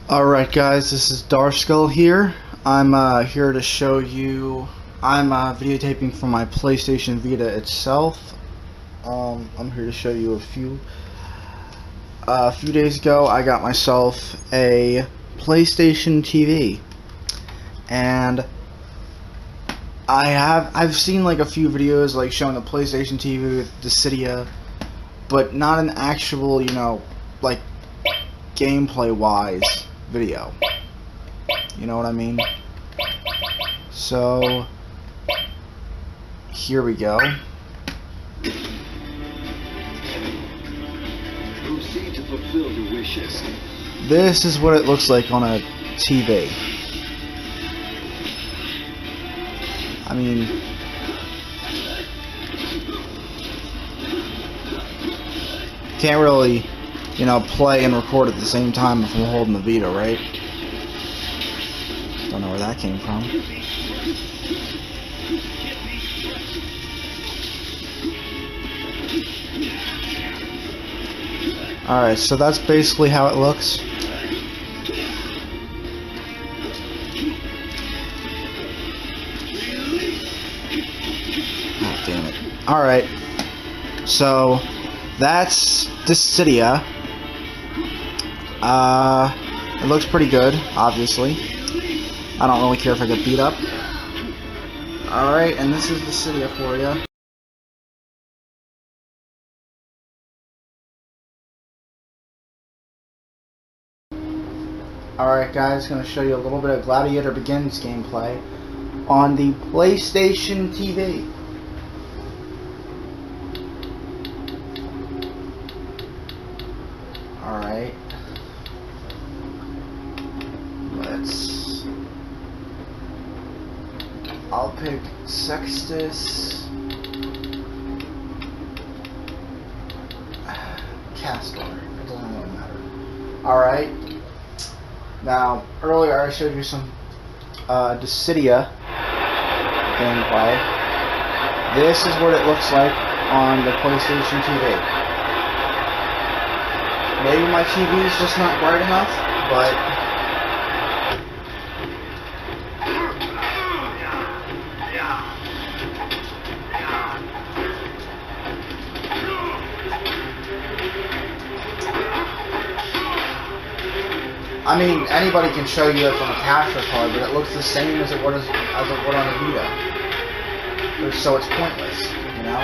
Alright guys, this is Darskull here. I'm here to show you, I'm videotaping from my PlayStation Vita itself. I'm here to show you a few days ago I got myself a PlayStation TV. And I've seen like a few videos like showing the PlayStation TV with Dissidia, but not an actual, like gameplay wise video. You know what I mean? So here we go. Proceed to fulfill your wishes. This is what it looks like on a TV. I mean, can't really, play and record at the same time if I'm holding the Vita, right? Don't know where that came from. Alright, so that's basically how it looks. Oh, damn it. Alright, so that's Dissidia. It looks pretty good, obviously. I don't really care if I get beat up. Alright, and this is Dissidia for you. Alright guys, gonna show you a little bit of Gladiator Begins gameplay on the PlayStation TV. Alright. I'll pick Sextus Castor. It doesn't really matter. Alright. Now, earlier I showed you some Dissidia gameplay. This is what it looks like on the PlayStation TV. Maybe my TV is just not bright enough, but I mean, anybody can show you it from a capture card, but it looks the same as it would on the Vita. So it's pointless, you know?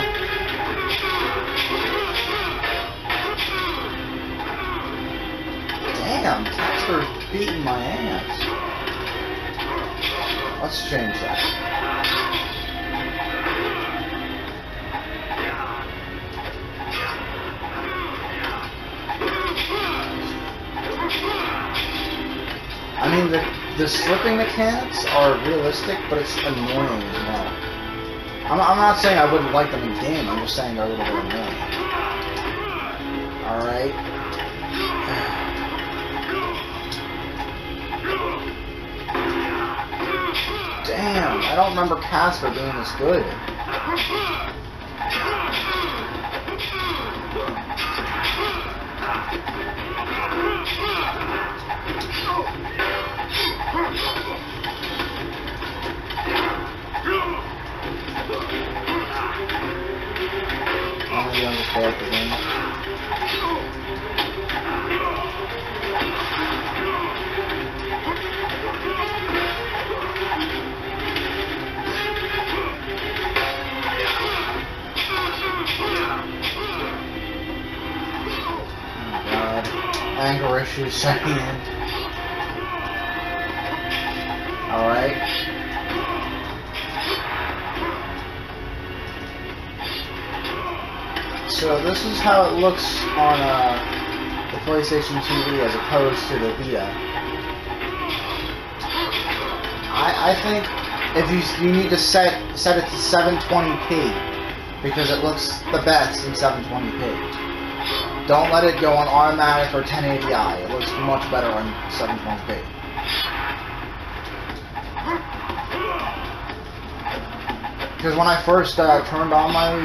Damn, Casper's beating my ass. Let's change that. I mean, the slipping mechanics are realistic, but it's annoying as well. I'm not saying I wouldn't like them in game, I'm just saying they're a little bit annoying. Alright. Damn, I don't remember Casper being this good. Anger issues setting in. Alright. So this is how it looks on the PlayStation TV as opposed to the Vita. I think if you need to set it to 720p because it looks the best in 720p. Don't let it go on automatic or 1080i. It looks much better on 720p. Because when I first turned on my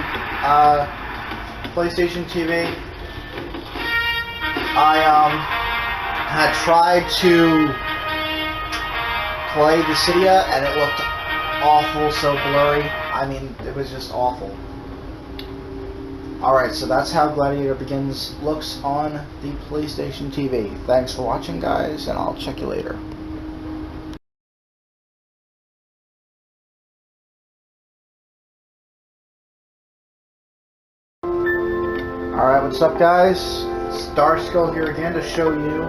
PlayStation TV, I had tried to play Dissidia and it looked awful, so blurry. I mean, it was just awful. Alright, so that's how Gladiator Begins looks on the PlayStation TV. Thanks for watching, guys, and I'll check you later. Alright, what's up, guys? Starskull here again to show you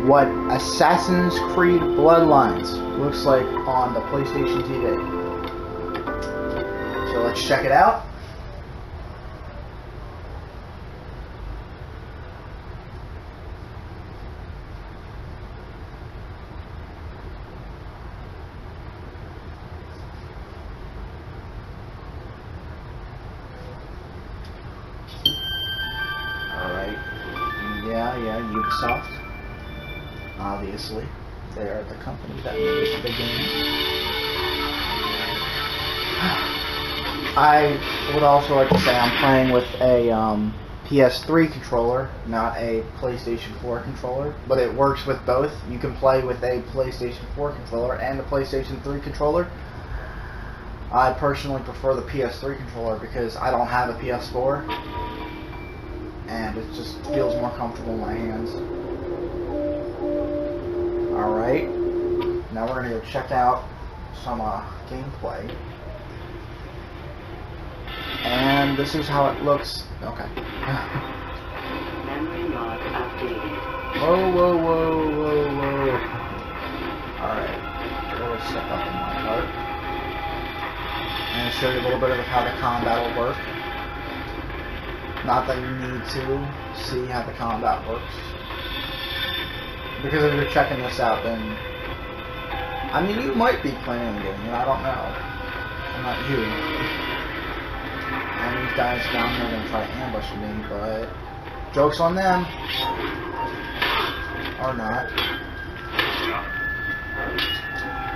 what Assassin's Creed Bloodlines looks like on the PlayStation TV. So let's check it out. Yeah, Ubisoft. Obviously, they are the company that makes the game. I would also like to say I'm playing with a PS3 controller, not a PlayStation 4 controller, but it works with both. You can play with a PlayStation 4 controller and a PlayStation 3 controller. I personally prefer the PS3 controller because I don't have a PS4. And it just feels more comfortable in my hands. Alright, now we're going to go check out some gameplay. And this is how it looks. Okay. Memory log updated. Whoa. Alright, let's step up in my cart. And show you a little bit of how the combat will work. Not that you need to see how the combat works. Because if you're checking this out, then... I mean, you might be playing the game, I don't know. I'm not you. And these guys down here are going to try to ambush me, but... joke's on them. Or not.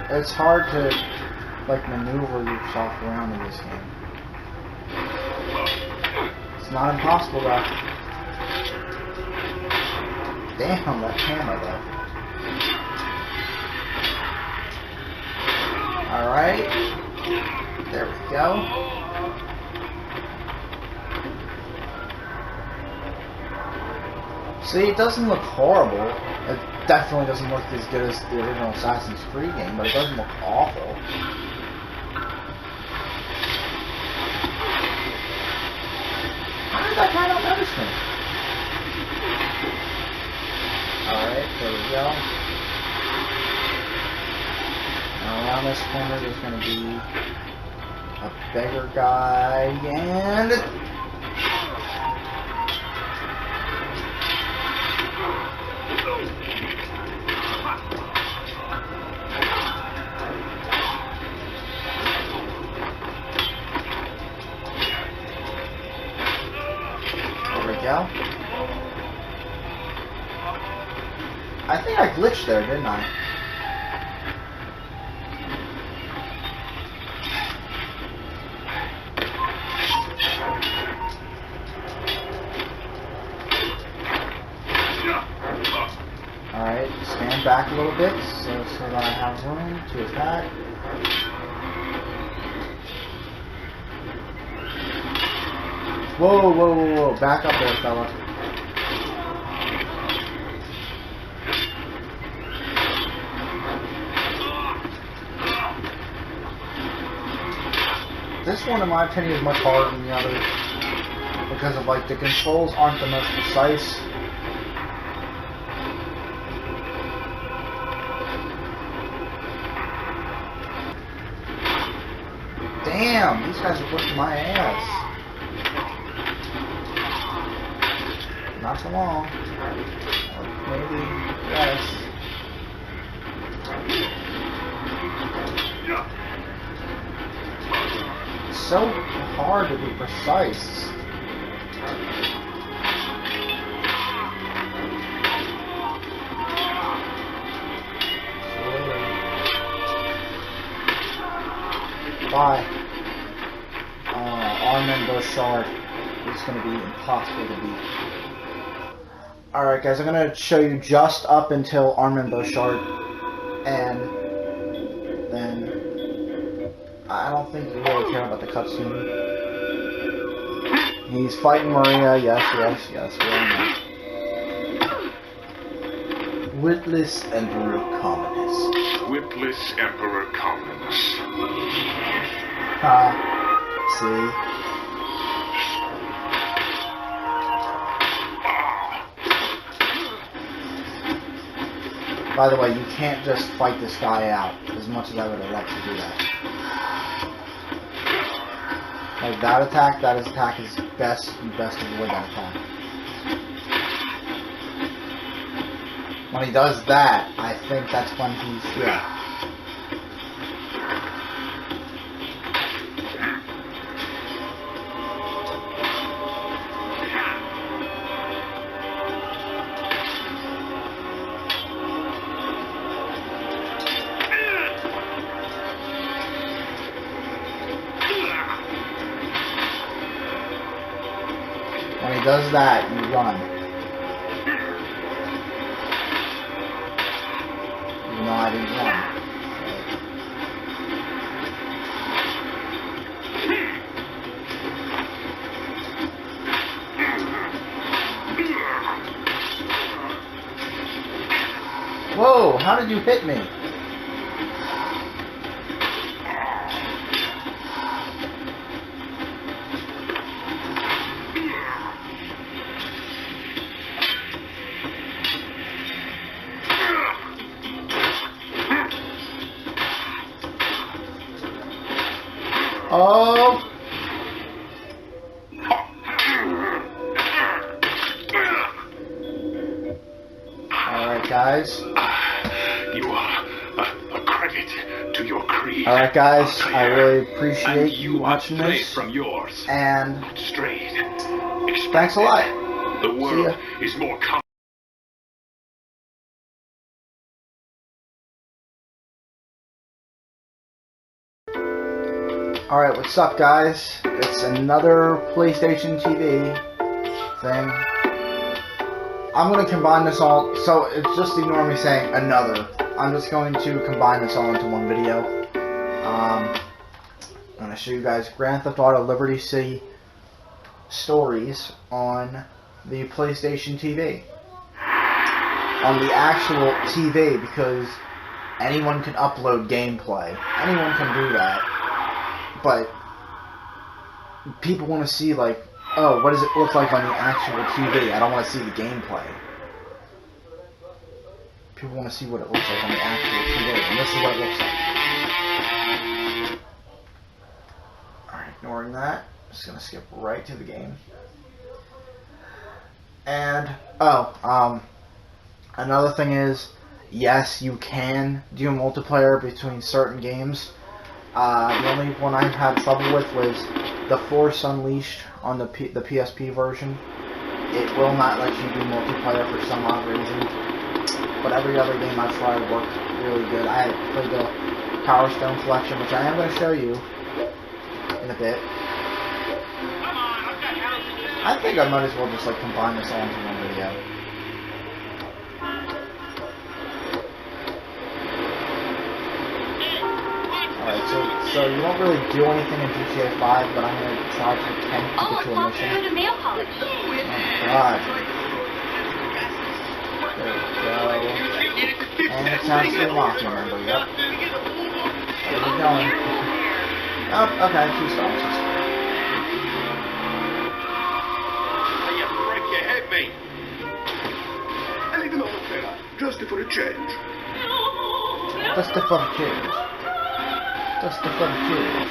It's hard to, like, maneuver yourself around in this game. It's not impossible, though. Damn, that camera, though. Alright. There we go. See, it doesn't look horrible. It definitely doesn't look as good as the original Assassin's Creed game, but it doesn't look awful. How did that guy not notice me? Alright, there we go. Now around this corner there's going to be a beggar guy, and... go. I think I glitched there, didn't I? Alright, stand back a little bit so that I have room to attack. Whoa, back up there, fella. This one, in my opinion, is much harder than the others because of, like, the controls aren't the most precise. Damn, these guys are whipping my ass. Not for long. Or maybe less. It's so hard to be precise. Bye. Armand Bouchard is going to be impossible to beat. Alright guys, I'm gonna show you just up until Armin Bouchard, and then I don't think you really care about the cutscene. He's fighting Maria, yes, we all know. Witless Emperor Communist. Witless Emperor Communist. See? By the way, you can't just fight this guy out, as much as I would have liked to do that. Like that attack is best, you best avoid that attack. When he does that, I think that's when he's, yeah. When he does that, you run. Even though I didn't run. Whoa, how did you hit me? Oh! Alright, guys. You are a credit to your creed. Alright, guys. I really appreciate you watching this. From yours. And Strayed. thanks a lot. The See world ya. is more complex. Alright, what's up guys? It's another PlayStation TV thing. I'm going to combine this all, so it's just ignore me saying another. I'm just going to combine this all into one video. I'm going to show you guys Grand Theft Auto Liberty City stories on the PlayStation TV. On the actual TV, because anyone can upload gameplay. Anyone can do that. But people want to see, like, oh, what does it look like on the actual TV? I don't want to see the gameplay. People want to see what it looks like on the actual TV, and this is what it looks like. Alright, ignoring that, I'm just going to skip right to the game. And, another thing is, yes, you can do multiplayer between certain games. The only one I've had trouble with was The Force Unleashed on the PSP version. It will not let you do multiplayer for some odd reason. But every other game I've tried worked really good. I played the Power Stone Collection, which I am going to show you in a bit. I think I might as well just like combine this all into one video. Alright, so you won't really do anything in GTA 5, but I'm going to try to attempt to get to a mission. Go to nail polish. Oh god. There we go. And it sounds to lock, remember, yep. Where are we going? Oh, okay, 2 stars. You break your head, mate. A little off there, just for a change. Just for the kids. Just for the kids.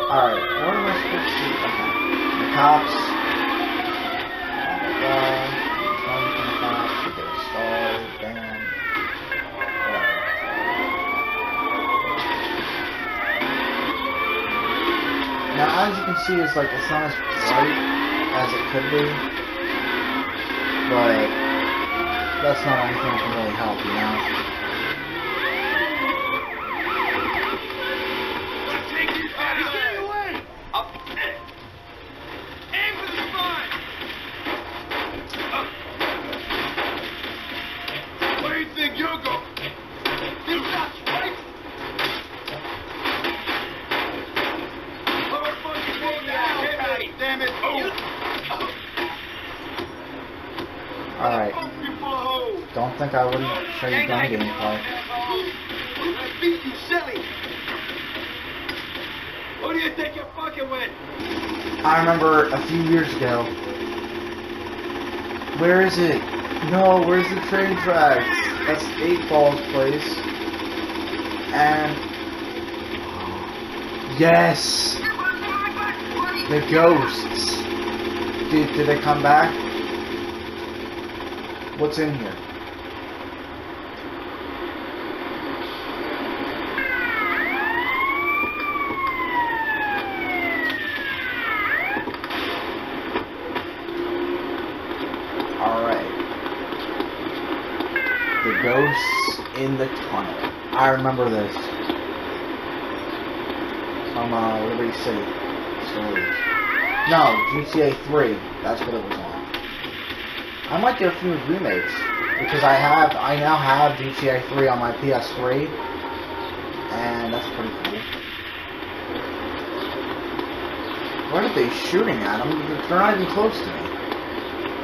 Alright, what am I supposed to do? Okay. The cops. Oh my god. Running from the cops. You get a star. Bam. Whatever. Now, as you can see, it's like, it's not as bright as it could be. But that's not anything that can really help, you know? think I wouldn't show you gun gameplay. I beat you, silly. Who do you think you're fucking with? I remember a few years ago. Where is it? No, where's the train tracks? That's 8 Ball's place. And yes, the ghosts. Did they come back? What's in here? Alright. The ghosts in the tunnel. I remember this. From Liberty City stories. No, GTA 3. That's what it was on. I might get a few remakes because I now have GTA 3 on my PS3, and that's pretty cool. What are they shooting at? They're not even close to me.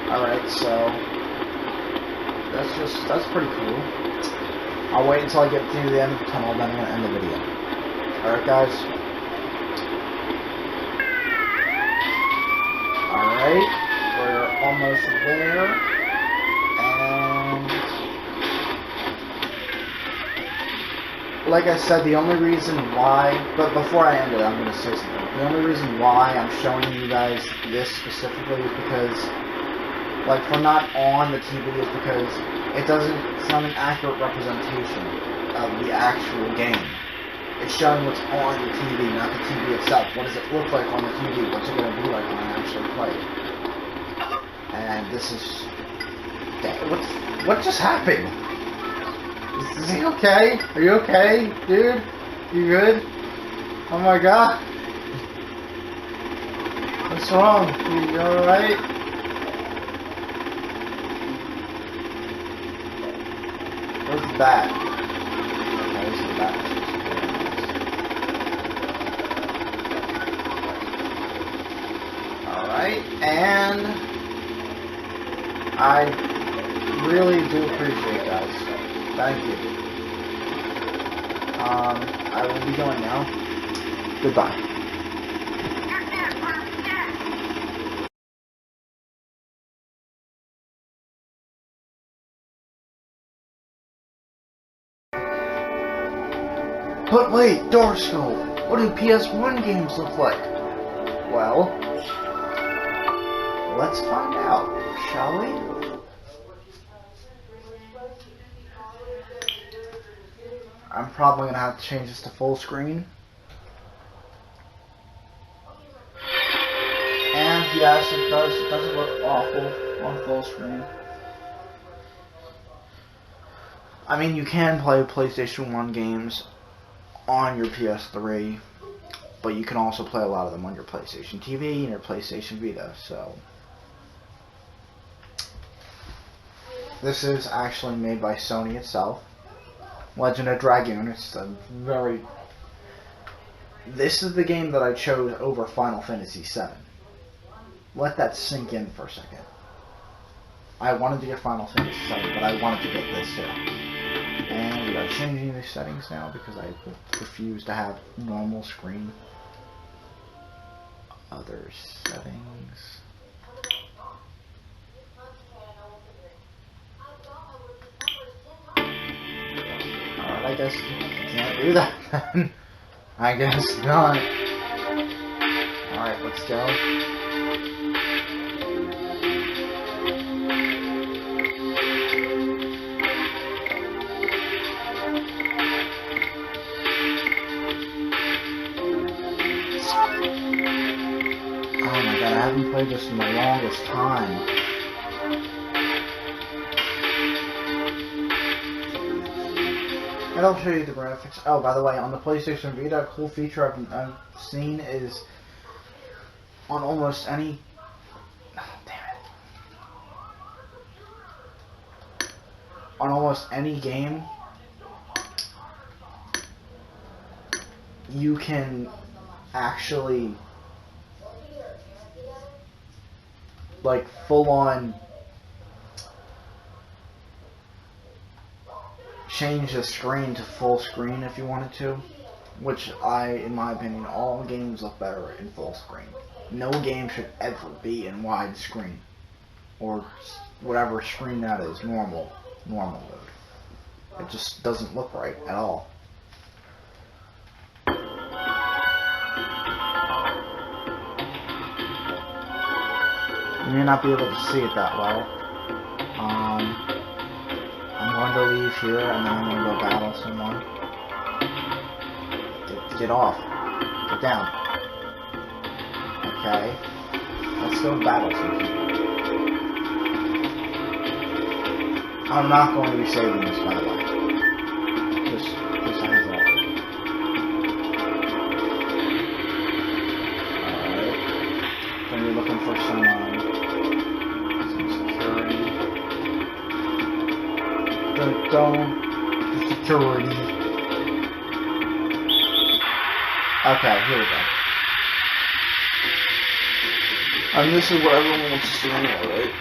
Alright, so that's pretty cool. I'll wait until I get to the end of the tunnel, then I'm gonna end the video. Alright, guys. Alright, we're almost there, and like I said, the only reason why, but before I end it, I'm going to say something. The only reason why I'm showing you guys this specifically is because, like, if we're not on the TV, is because it's not an accurate representation of the actual game. It's showing what's on the TV, not the TV itself. What does it look like on the TV? What's it going to be like when I actually play it? And this is... What just happened? Is he okay? Are you okay, dude? You good? Oh my god. What's wrong? You alright? Where's the bat? Okay, this is the bat. Alright, and I really do appreciate guys. Thank you. I will be going now. Goodbye. But wait, Dark Skull, what do PS1 games look like? Well, let's find out, shall we? I'm probably going to have to change this to full screen. And yes, it does. It doesn't look awful on full screen. I mean, you can play PlayStation 1 games on your PS3, but you can also play a lot of them on your PlayStation TV and your PlayStation Vita, so... This is actually made by Sony itself. Legend of Dragoon, it's a very... This is the game that I chose over Final Fantasy VII. Let that sink in for a second. I wanted to get Final Fantasy VII, but I wanted to get this too. And we are changing the settings now because I refuse to have normal screen. Other settings. Alright, I guess you can't do that then. I guess not. Alright, let's go. Oh my god, I haven't played this in the longest time. And I'll show you the graphics. Oh, by the way, on the PlayStation Vita, a cool feature I've seen is on almost any... Oh, damn it. On almost any game, you can actually, like, full on change the screen to full screen if you wanted to. Which in my opinion, all games look better in full screen. No game should ever be in widescreen. Or whatever screen that is, normal mode. It just doesn't look right at all. You may not be able to see it that well. I'm going to leave here and then I'm going to go battle someone. Get off. Get down. Okay. Let's go battle some people. I'm not going to be saving this, by the way. Just a heads up. Alright. Gonna be looking for some security. Security. Okay, here we go. This is what everyone wants to see anyway, right?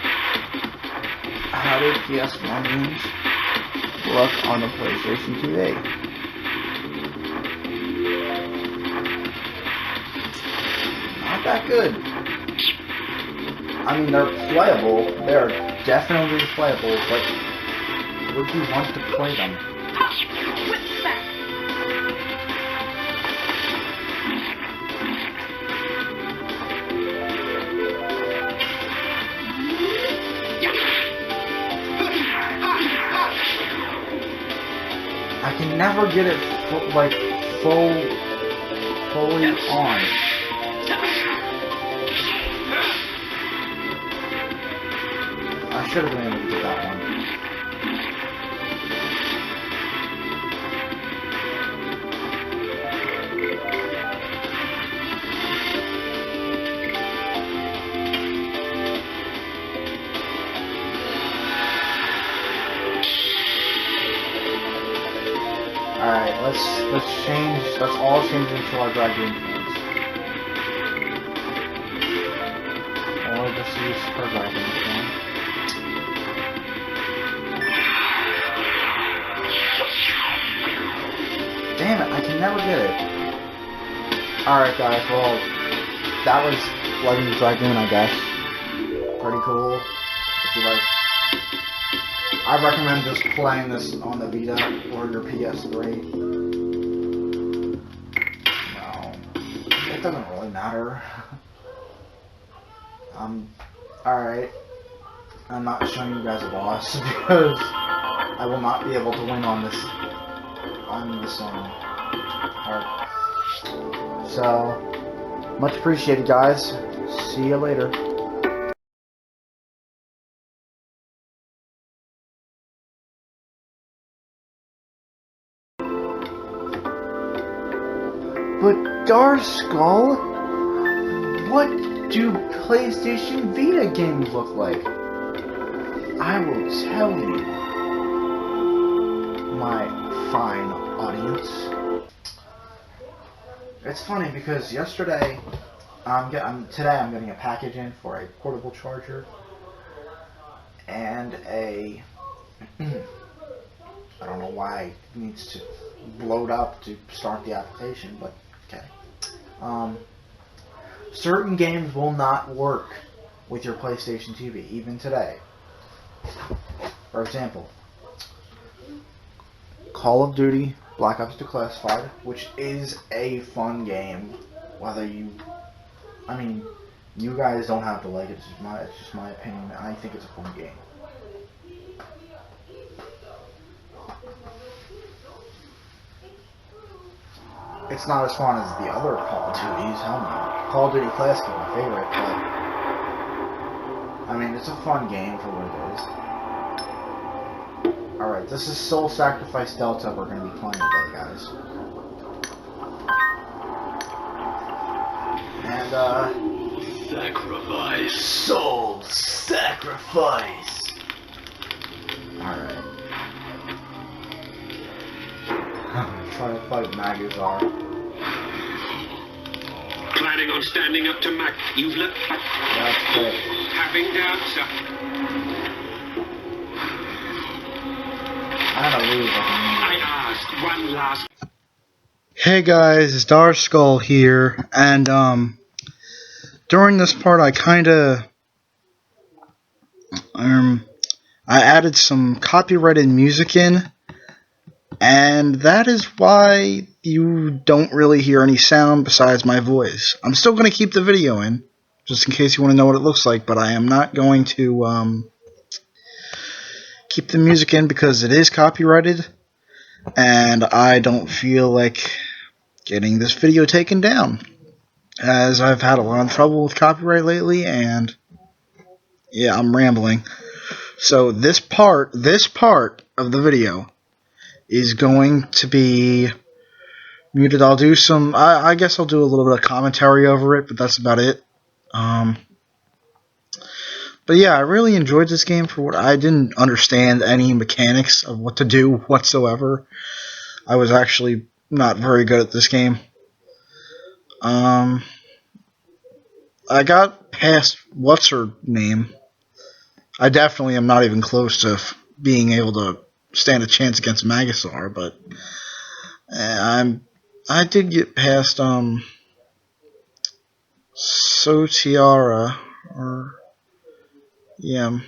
How did PS1 games look on the PlayStation 2A? Not that good. I mean, they're playable. They're definitely playable, but would you want to play them? I can never get it fully on. I should have been able to get that one. Alright, let's all change into our dragoon forms. Or just use her dragoon form. Damn it, I can never get it. Alright guys, well, that was Legend of Dragoon, I guess. Pretty cool. If you like. I recommend just playing this on the Vita or your PS3. No, it doesn't really matter. Alright. I'm not showing you guys a boss because I will not be able to win on this part. So, much appreciated, guys. See you later. But Darskull, what do PlayStation Vita games look like? I will tell you, my fine audience. It's funny because today I'm getting a package in for a portable charger and a I don't know why it needs to load up to start the application, but okay. Certain games will not work with your PlayStation TV, even today. For example, Call of Duty Black Ops Declassified, which is a fun game. Whether you guys don't have to like it. It's just my opinion. I think it's a fun game. It's not as fun as the other Call of Duties. Hell no. Call of Duty Classic is my favorite, but it's a fun game for what it is. Alright, this is Soul Sacrifice Delta we're going to be playing today, guys. And, Sacrifice. Soul Sacrifice! Alright. I'm trying to fight Magazar. Planning on standing up to Mac. You've looked. That's great. Having doubts, sir. I gotta lose I ask one last. Hey guys, it's Dark Skull here, and during this part I I added some copyrighted music in, and that is why you don't really hear any sound besides my voice. I'm still going to keep the video in, just in case you want to know what it looks like, but I am not going to keep the music in because it is copyrighted, and I don't feel like getting this video taken down, as I've had a lot of trouble with copyright lately, and yeah, I'm rambling. So this part of the video is going to be muted. I'll do some, I guess I'll do a little bit of commentary over it, but that's about it. But yeah, I really enjoyed this game for what I didn't understand any mechanics of what to do whatsoever. I was actually not very good at this game. I got past what's her name. I definitely am not even close to being able to stand a chance against Magasar, but I did get past Sotiara, or yeah.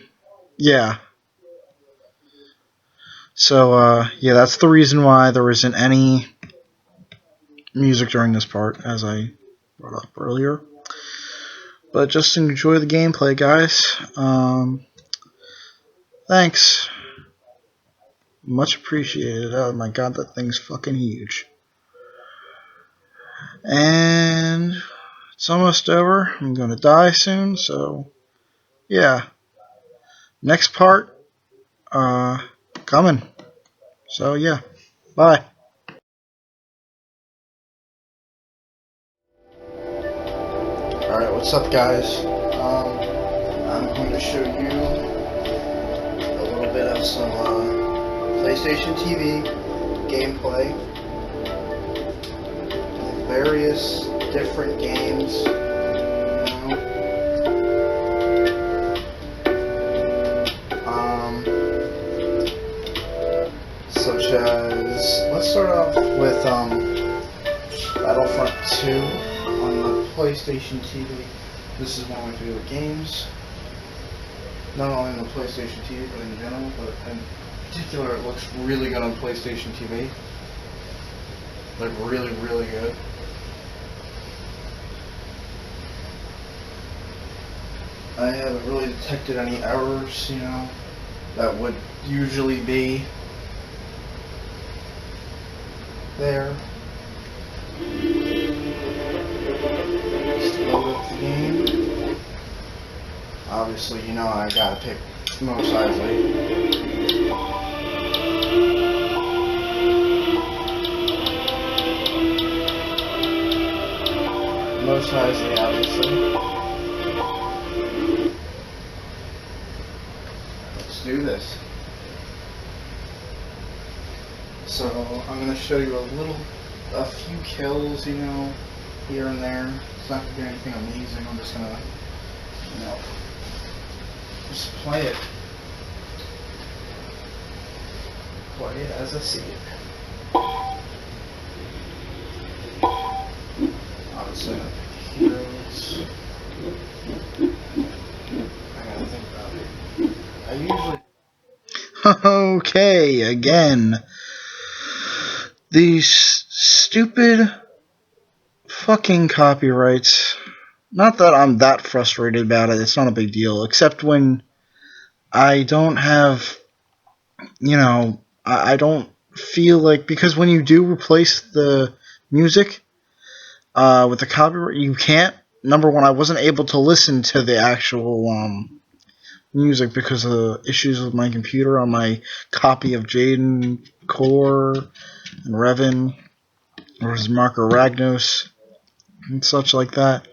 So yeah, that's the reason why there isn't any music during this part, as I brought up earlier. But just enjoy the gameplay, guys. Thanks. Much appreciated. Oh my god, that thing's fucking huge. And it's almost over. I'm gonna die soon, so yeah. Next part, coming. So yeah, bye. Alright, what's up, guys? I'm going to show you a little bit of some PlayStation TV gameplay. Various different games. Such as, let's start off with Battlefront 2 on the PlayStation TV. This is one of my favorite games. Not only on the PlayStation TV, but in general, but in particular, it looks really good on PlayStation TV. Like, really, really good. I haven't really detected any errors, you know, that would usually be there. Just load up the game. Obviously, you know I gotta pick Mos Eisley. Mos Eisley, obviously. Let's do this. So I'm gonna show you a few kills, you know, here and there. It's not gonna be anything amazing. I'm just gonna, you know, just play it. Play it as I see it. Obviously, not the heroes. I gotta think about it. I usually. Okay, again. These stupid fucking copyrights. Not that I'm that frustrated about it, it's not a big deal, except when I don't have, you know, I don't feel like, because when you do replace the music with the copyright, you can't. Number one, I wasn't able to listen to the actual music because of the issues with my computer on my copy of Jaden Core and Revan, or his marker Ragnos, and such like that.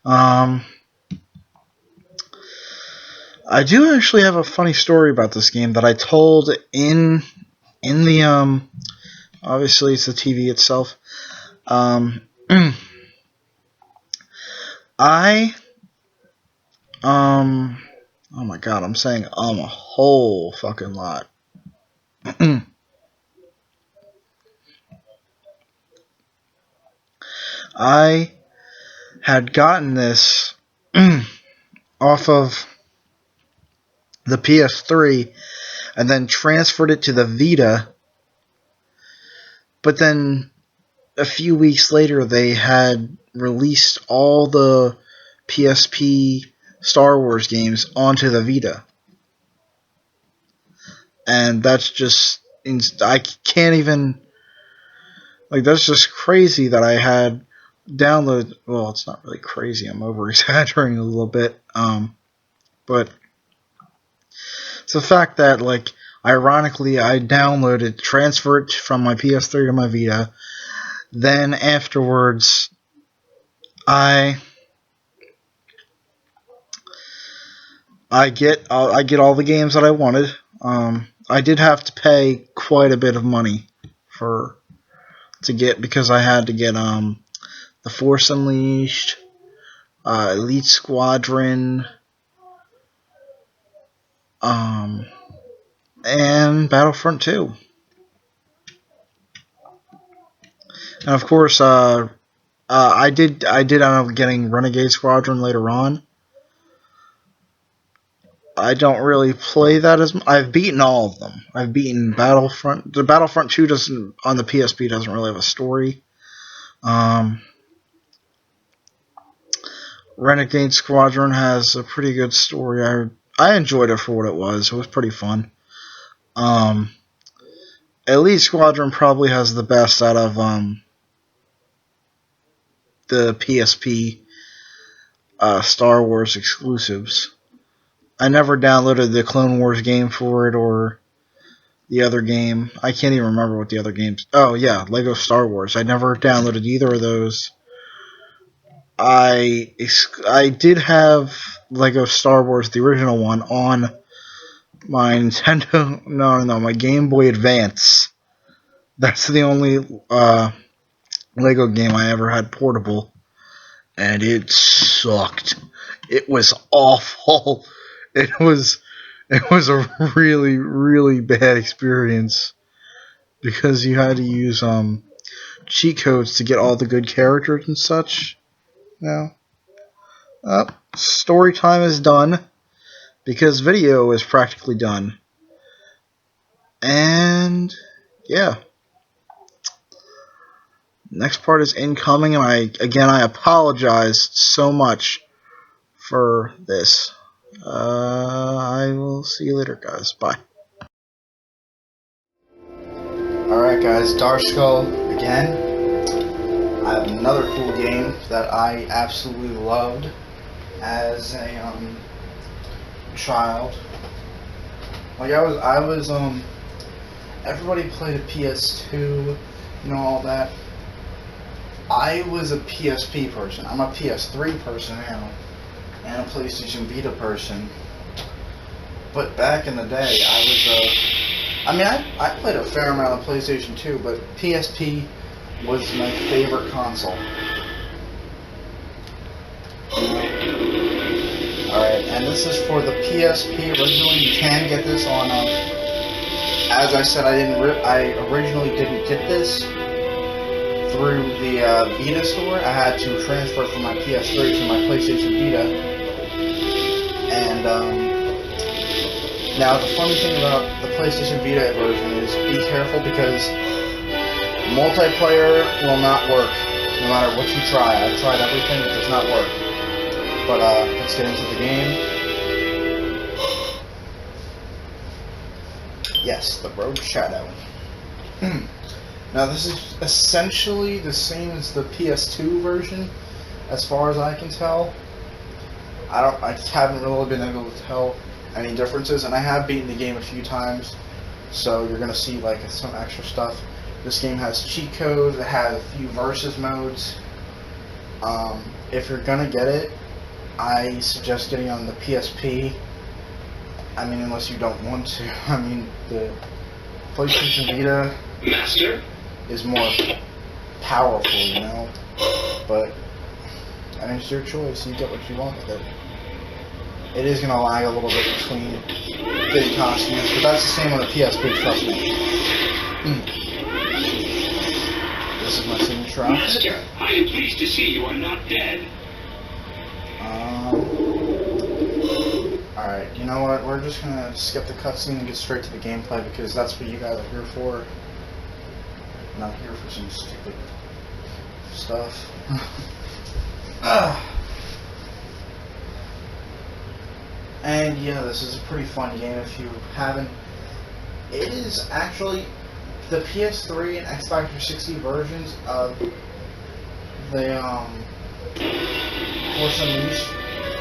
I do actually have a funny story about this game that I told in the obviously it's the TV itself. Oh my god, I'm saying a whole fucking lot. I had gotten this off of the PS3 and then transferred it to the Vita, but then a few weeks later they had released all the PSP Star Wars games onto the Vita. And that's just, I can't even, like, that's just crazy that I had downloaded. Well, it's not really crazy, I'm over exaggerating a little bit, but it's the fact that, like, ironically I downloaded, transferred it from my PS3 to my Vita, then afterwards I get all the games that I wanted. I did have to pay quite a bit of money to get, because I had to get The Force Unleashed, Elite Squadron, and Battlefront 2. And of course, I did end up getting Renegade Squadron later on. I don't really play that as much. I've beaten all of them. I've beaten Battlefront. The Battlefront 2 doesn't, on the PSP, doesn't really have a story. Renegade Squadron has a pretty good story. I enjoyed it for what it was. It was pretty fun. Elite Squadron probably has the best out of the PSP Star Wars exclusives. I never downloaded the Clone Wars game for it, or the other game. I can't even remember what the other games. Oh yeah, Lego Star Wars. I never downloaded either of those. I did have Lego Star Wars, the original one, on my Nintendo. No, my Game Boy Advance. That's the only Lego game I ever had portable, and it sucked. It was awful. It was a really, really bad experience, because you had to use cheat codes to get all the good characters and such. Now, story time is done, because video is practically done. And yeah, next part is incoming, and I apologize so much for this. I will see you later, guys. Bye. Alright guys, Dark Skull again. I have another cool game that I absolutely loved as a child. Like I was everybody played a PS2, you know, all that. I was a PSP person. I'm a PS3 person now, and a PlayStation Vita person. But back in the day, I played a fair amount of PlayStation 2, but PSP was my favorite console. Alright, and this is for the PSP originally. You can get this on, as I said, I originally didn't get this through the Vita store. I had to transfer from my PS3 to my PlayStation Vita. And now the funny thing about the PlayStation Vita version is be careful, because multiplayer will not work no matter what you try. I've tried everything, it does not work. But let's get into the game. Yes, the Rogue Shadow. Now this is essentially the same as the PS2 version, as far as I can tell. I haven't really been able to tell any differences, and I have beaten the game a few times, so you're gonna see like some extra stuff. This game has cheat codes. It has a few versus modes. If you're gonna get it, I suggest getting on the PSP. I mean, unless you don't want to. I mean, the PlayStation Vita is more powerful, you know. But I mean, it's your choice. You get what you want with it. It is gonna lag a little bit between getting costumes, but that's the same on the PSP. Trust me. this is my signature outfit. Master, I am pleased to see you are not dead. Alright, you know what? We're just gonna skip the cutscene and get straight to the gameplay because that's what you guys are here for. I'm not here for some stupid stuff. And yeah, this is a pretty fun game if you haven't. It is actually the PS3 and Xbox 360 versions of the Force Unleashed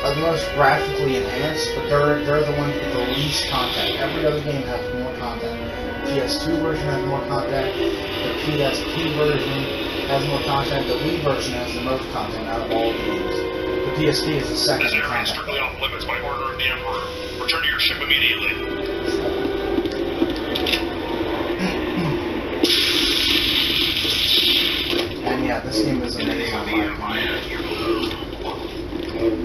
are the most graphically enhanced, but they're the ones with the least content. Every other game has more content. The PS2 version has more content. The PSP version has more content. The Wii version has the most content out of all the games. The PSP is the second in This area is content. strictly off limits by order of the Emperor. Return to your ship immediately. And yeah, this game is amazing in my opinion.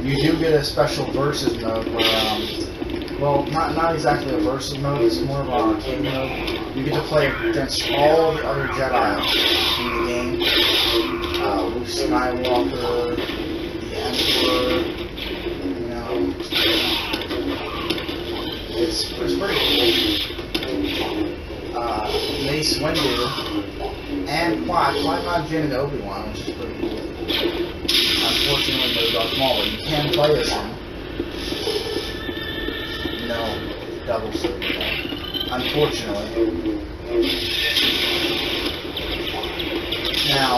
You do get a special versus mode where, well, not exactly a versus mode, it's more of an arcade mode. You get to play against all the other Jedi in the game. Luke Skywalker, the Emperor, you know. It's pretty cool. Mace Windu, and Qui-Gon Jinn and Obi-Wan, which is pretty cool. Unfortunately, no Darth Maul, but you can play as him. No, double sword. Unfortunately. Now,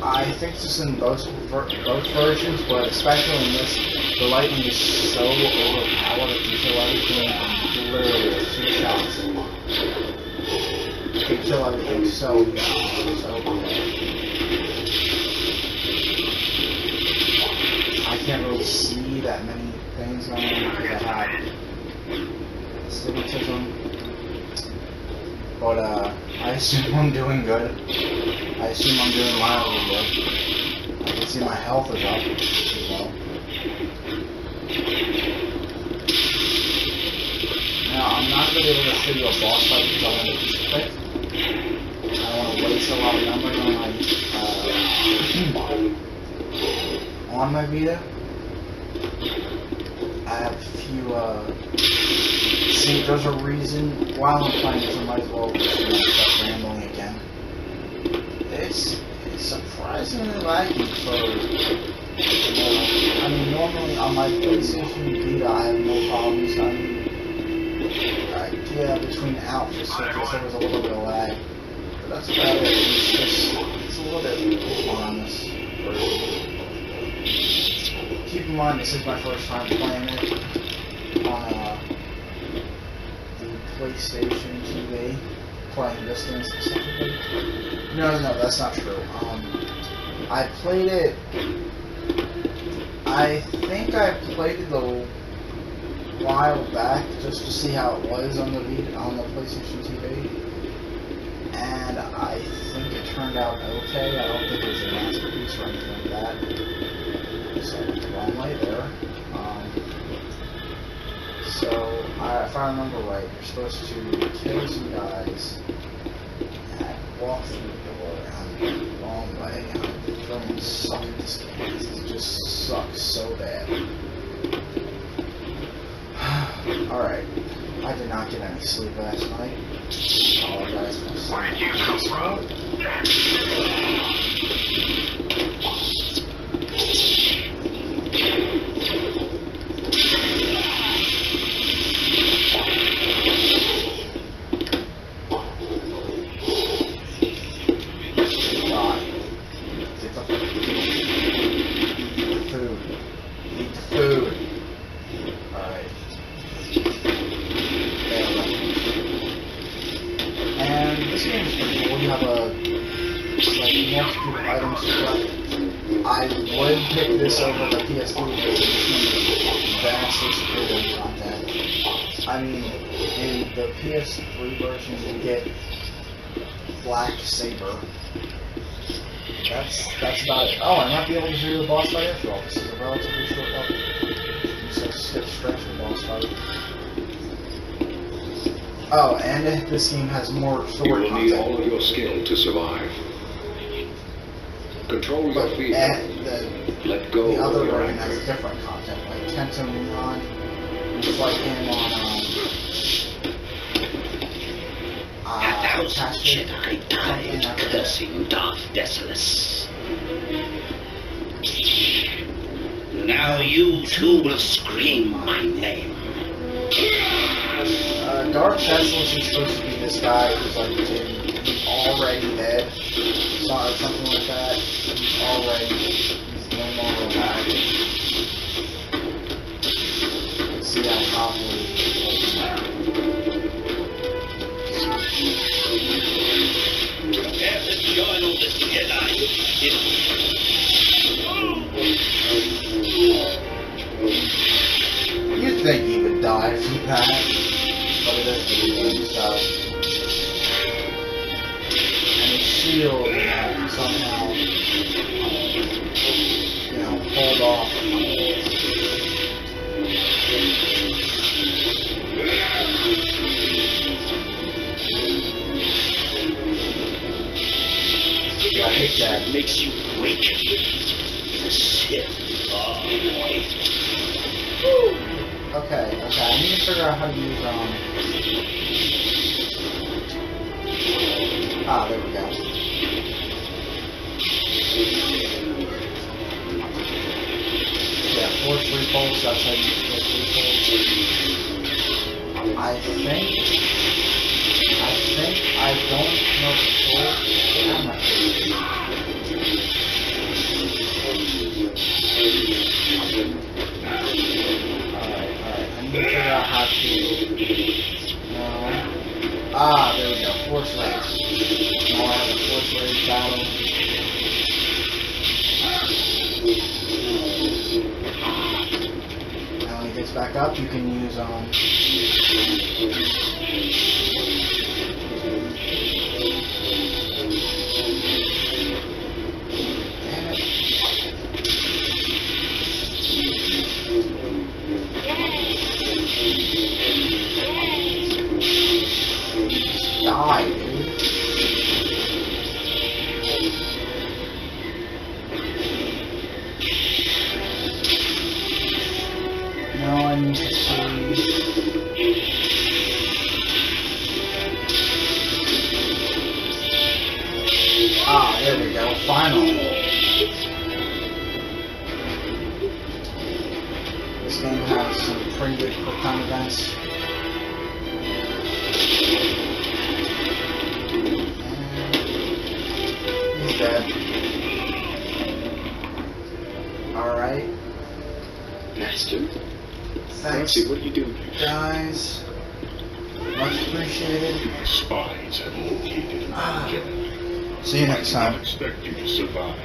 I think this is in both versions, but especially in this, the lightning is so overpowered that you kill everything in literally a few shots. You can kill everything so easily. So I can't really see that many things on there because I have astigmatism. But I assume I'm doing good. I assume I'm doing mildly good. I can see my health is up as well. Now, I'm not going to be able to show you a boss fight because I want to make this quick. I don't want to waste a lot of numbers on my Vita. I have a few, see, there's a reason, while I'm playing this, I might as well just start rambling again. It's surprisingly laggy for, I mean, normally on my PlayStation Vita, I have no problems. I mean, yeah, between outfits, so there was a little bit of lag. But that's about it. It's a little bit iffy on this version. Keep in mind, this is my first time playing it on the PlayStation TV, playing this game specifically. No, that's not true. I played it. I think I played it a while back just to see how it was on the PlayStation TV, and I think it turned out okay. I don't think it was a masterpiece or anything like that. So wrong way there. So if I remember right, you're supposed to kill some guys and walk through the door. I'm the wrong way. I'm throwing suck at this game. It just sucks so bad. Alright. I did not get any sleep last night. Apologize for Where did you come from? I would pick this over the PS3 version. This one is vastly superior content. I mean, in the PS3 version, you get Black Saber. That's about it. Oh, I might be able to do the boss fight after all. This is a relatively short level. So skip straight to the boss fight. Oh, and this game has more You story will need content. all of your skill to survive. Control your But fear. Let go the other of your version has anger. different content, like Kento Neon. It's like him on A thousand Casket, Jedi died cursing Darth Desolus. Now you too will scream my name. Darth Desolus is supposed to be this guy who's like he's already dead, something like that. He's no longer alive. See how powerful he is. Prepare to join all the Jedi. You'd think he would die from that, but it is video game stuff. And his shield, somehow, pulled off. Yeah, I hate that. Makes you weak. The Sith are weak. Okay, I need to figure out how to use, there we go. Yeah, force repulse, that's how you use force repulse. I think I don't know for sure. I'm not sure. Alright, I need to figure out how to... No. There we go, force rage. Now I have a force rage battle. Now when he gets back up, you can use, die, dude. Now I need to see... there we go, finally. This game has some pretty good quick time events. He's dead. Alright. Master? Thanks, What are you doing here? guys. Much appreciated. Spies have located See you next I time. expect you to survive.